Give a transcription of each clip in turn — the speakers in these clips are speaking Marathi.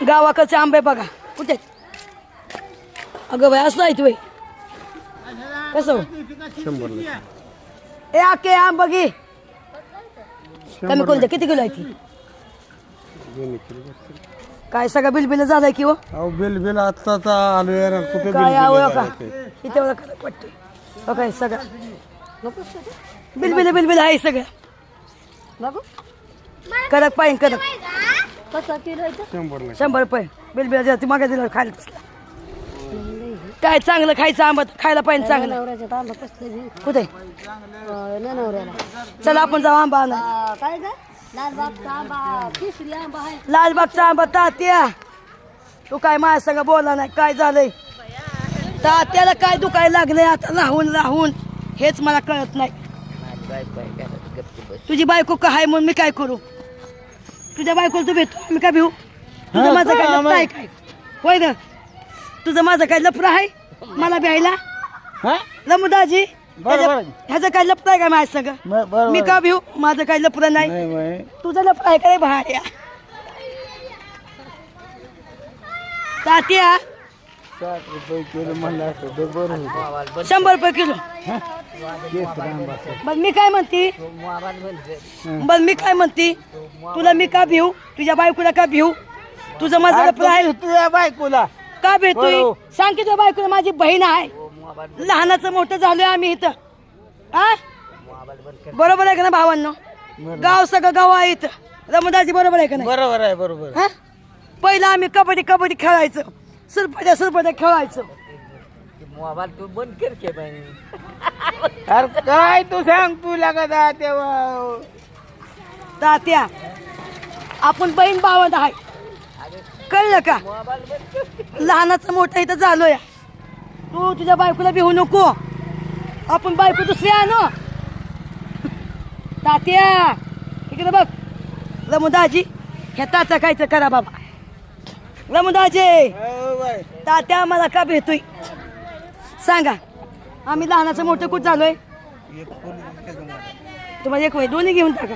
गावाकडचे आंबे बघा कुठे आहेत? अगं बाई असं आहे वय कसं 100 ए आके आंबा घे कमी कोणत्या किती किलो आहे ती काय सगळं बिलबिल झालंय की हो अहो बिल आता आलो यार कुठे काय आवं का इथे एवढं कडक वाटते हो काय सगळं बिलबिल आहे सगळं कडक पाहिजे कडक 100 रुपये बिलबिल मागे दिलं खायला काय चांगलं खायचं आंबा खायला पाहिजे चांगलं कुठे चला आपण जाऊ आंबा आणा लालबागचा आंबा तात्या तू काय माझ्या संग बोला नाही काय झालंय तात्याला काय दुखायला लागलंय आता राहून हेच मला कळत नाही तुझी बायको काय म्हणून मी काय करू तुझ्या बायकोला तू भेटतो मी काय भिऊ तुझं माझं काय लफडं आहे काय होय ना तुझं माझं काय लफडं आहे मला भ्यायला लमुदाजी ह्याचं काय लफडं आहे का माझ्या संग मी का भिऊ माझं काय लफडं नाही तुझं लफडं आहे काय भाड्या तात्या 60 रुपये किलो म्हणला 100 रुपये किलो बरं मी काय म्हणते तुला मी का भिऊ तुझ्या बायकोला का भिऊ तुझं माझं लफडं आहे तुझ्या बायकोला का भेटतोय सांग की तुझ्या बायकोला माझी बहीण आहे लहानाचं मोठं झालोय आम्ही इथं हा बरोबर आहे का ना भावांनो गाव सगळं गाव आहे इथं रमदाजी बरोबर आहे का नाही बरोबर आहे बरोबर हा पहिला आम्ही कबड्डी खेळायचो सुरपट्या खेळायचो मोबाईल तू बंद कर के अरे काय तू सांग तू लागत तेव्हा तात्या आपण बहीण भावंड आहे कळलं का लहानाचं मोठं इथं झालोय तू तुझ्या बायकोला भिवू नको आपण बायको दुसरी आणू तात्या इकडे बघ रमुदाजी ह्या तात्या कायचं करा बाबा रमुदाजी तात्या मला का भेटतोय सांगा आम्ही लहानाचं मोठं कुठं झालोय तुम्हाला एक वय दोन्ही घेऊन टाका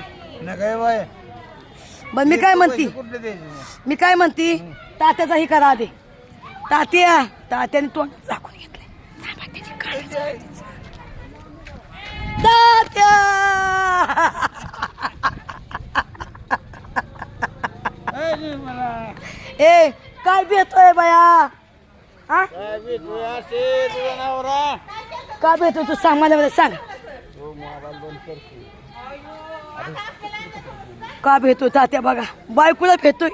बर मी काय म्हणती तात्याचा ही करा दे तात्याने तोंड झाकून घेतलंय तात्या ए काय भेटतोय बाया हा काय भेटतोय तू सांग मला सांग का भेटतोय तात्या बघा बायकोला भेटतोय